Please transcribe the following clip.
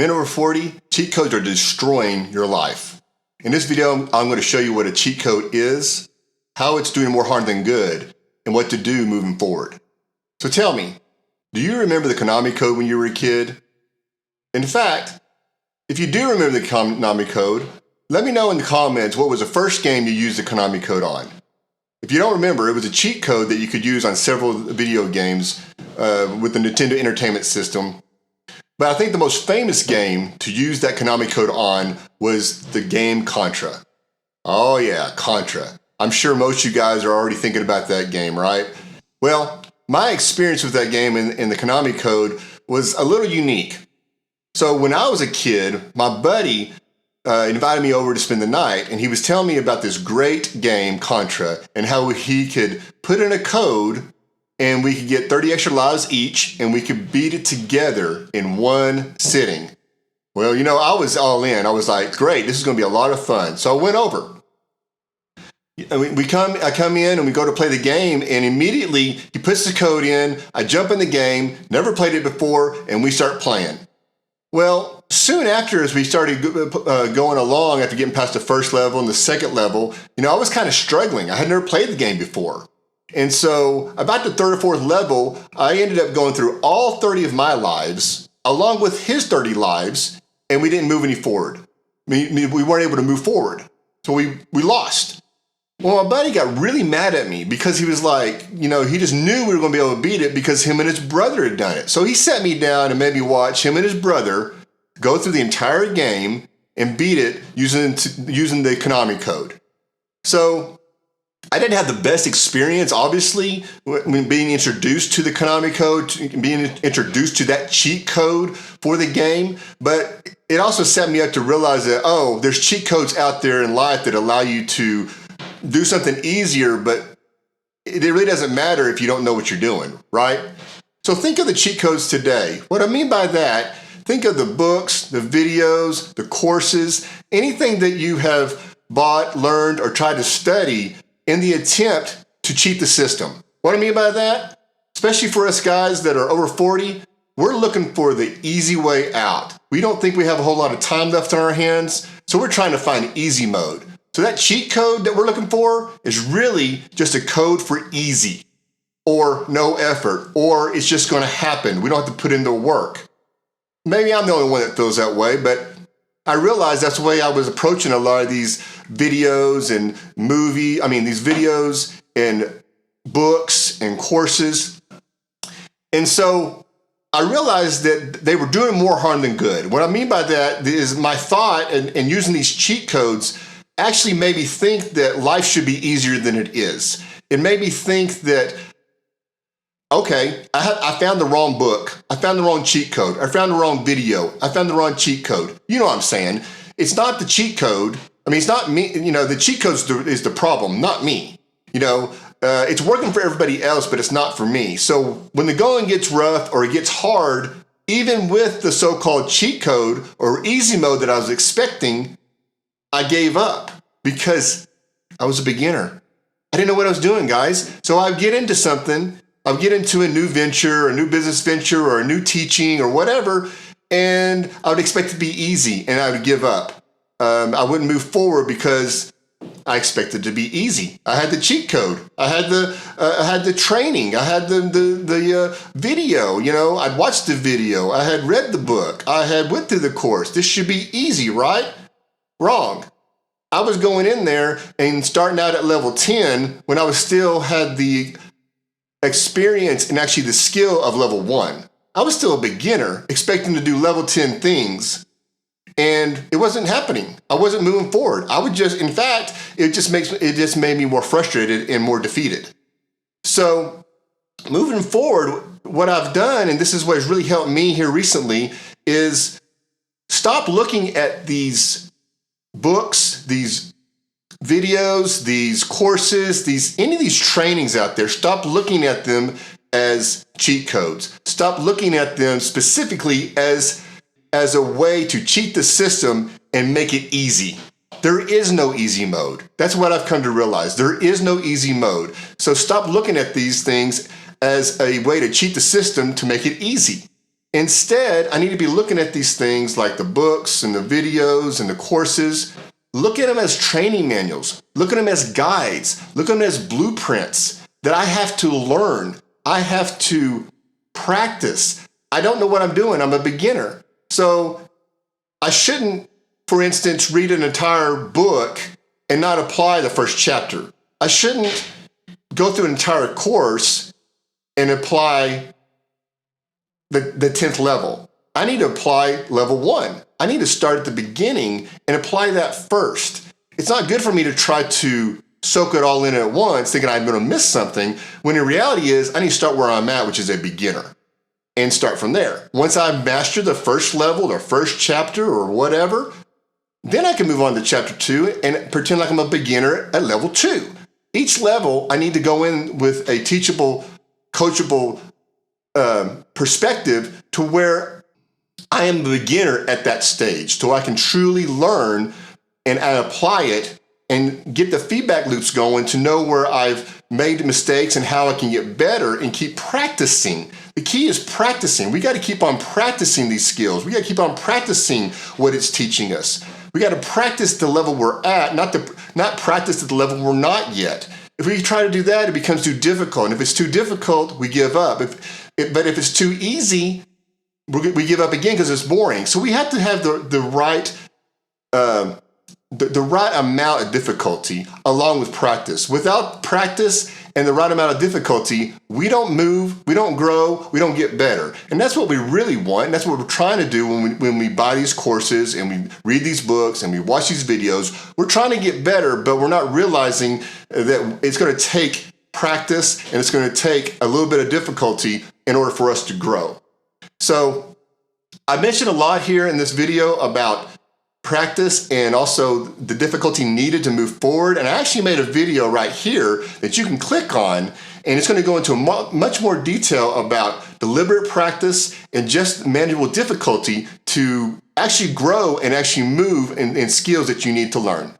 Men over 40, cheat codes are destroying your life. In this video, I'm going to show you what a cheat code is, how it's doing more harm than good, and what to do moving forward. So tell me, do you remember the Konami code when you were a kid? In fact, if you do remember the Konami code, let me know in the comments what was the first game you used the Konami code on. If you don't remember, it was a cheat code that you could use on several video games with the Nintendo Entertainment System. But I think the most famous game to use that Konami code on was the game Contra. Oh yeah, Contra. I'm sure most of you guys are already thinking about that game, right? Well, my experience with that game in the Konami code was a little unique. So when I was a kid, my buddy invited me over to spend the night, and he was telling me about this great game, Contra, and how he could put in a code and we could get 30 extra lives each, and we could beat it together in one sitting. Well, you know, I was all in. I was like, great, this is going to be a lot of fun. So I went over. I come in and we go to play the game, and immediately he puts the code in, I jump in the game, never played it before, and we start playing. Well, soon after, as we started going along, after getting past the first level and the second level, you know, I was kind of struggling. I had never played the game before. And so about the third or fourth level, I ended up going through all 30 of my lives, along with his 30 lives, and we didn't move any forward. We weren't able to move forward. So we lost. Well, my buddy got really mad at me because he was like, you know, he just knew we were going to be able to beat it because him and his brother had done it. So he sat me down and made me watch him and his brother go through the entire game and beat it using the Konami code. So I didn't have the best experience, obviously, when being introduced to the Konami code, being introduced to that cheat code for the game, but it also set me up to realize that, oh, there's cheat codes out there in life that allow you to do something easier, but it really doesn't matter if you don't know what you're doing, right? So think of the cheat codes today. What I mean by that, think of the books, the videos, the courses, anything that you have bought, learned, or tried to study in the attempt to cheat the system. What I mean by that, especially for us guys that are over 40, we're looking for the easy way out. We don't think we have a whole lot of time left on our hands, so we're trying to find easy mode. So that cheat code that we're looking for is really just a code for easy or no effort, or it's just going to happen. We don't have to put in the work. Maybe I'm the only one that feels that way, but I realized that's the way I was approaching a lot of these videos and these videos and books and courses. And so I realized that they were doing more harm than good. What I mean by that is my thought and using these cheat codes actually made me think that life should be easier than it is. It made me think that, okay, I found the wrong book. I found the wrong cheat code. I found the wrong video. I found the wrong cheat code. You know what I'm saying? It's not the cheat code. I mean, it's not me. You know, the cheat code is the problem, not me. You know, it's working for everybody else, but it's not for me. So when the going gets rough or it gets hard, even with the so-called cheat code or easy mode that I was expecting, I gave up because I was a beginner. I didn't know what I was doing, guys. So I'd get into something. I would get into a new venture, a new business venture, or a new teaching or whatever, and I would expect it to be easy, and I would give up. I wouldn't move forward because I expected it to be easy. I had the cheat code. I had the training. I had the video. You know, I'd watched the video. I had read the book. I had went through the course. This should be easy, right? Wrong. I was going in there and starting out at level 10 when I was still had the experience and actually the skill of level 1. I was still a beginner expecting to do level 10 things, and it wasn't happening. I wasn't moving forward. In fact, it just made me more frustrated and more defeated. So moving forward, what I've done, and this is what has really helped me here recently, is stop looking at these books, these videos, these courses, any of these trainings out there. Stop looking at them as cheat codes. Stop looking at them specifically as a way to cheat the system and make it easy. There is no easy mode. That's what I've come to realize. There is no easy mode. So stop looking at these things as a way to cheat the system to make it easy. Instead, I need to be looking at these things like the books and the videos and the courses. Look at them as training manuals. Look at them as guides. Look at them as blueprints that I have to learn. I have to practice. I don't know what I'm doing. I'm a beginner. So I shouldn't, for instance, read an entire book and not apply the first chapter. I shouldn't go through an entire course and apply the 10th level. I need to apply level 1. I need to start at the beginning and apply that first. It's not good for me to try to soak it all in at once, thinking I'm going to miss something, when the reality is I need to start where I'm at, which is a beginner, and start from there. Once I master the first level or first chapter or whatever, then I can move on to chapter 2 and pretend like I'm a beginner at level 2. Each level, I need to go in with a teachable, coachable perspective to where I am the beginner at that stage, so I can truly learn and apply it and get the feedback loops going to know where I've made mistakes and how I can get better and keep practicing. The key is practicing. We got to keep on practicing these skills. We got to keep on practicing what it's teaching us. We got to practice the level we're at, not practice at the level we're not yet. If we try to do that, it becomes too difficult. And if it's too difficult, we give up. But if it's too easy, we give up again because it's boring. So we have to have the right amount of difficulty along with practice. Without practice and the right amount of difficulty, we don't move, we don't grow, we don't get better. And that's what we really want. And that's what we're trying to do when we buy these courses and we read these books and we watch these videos. We're trying to get better, but we're not realizing that it's going to take practice and it's going to take a little bit of difficulty in order for us to grow. So I mentioned a lot here in this video about practice and also the difficulty needed to move forward. And I actually made a video right here that you can click on, and it's going to go into much more detail about deliberate practice and just manageable difficulty to actually grow and actually move in skills that you need to learn.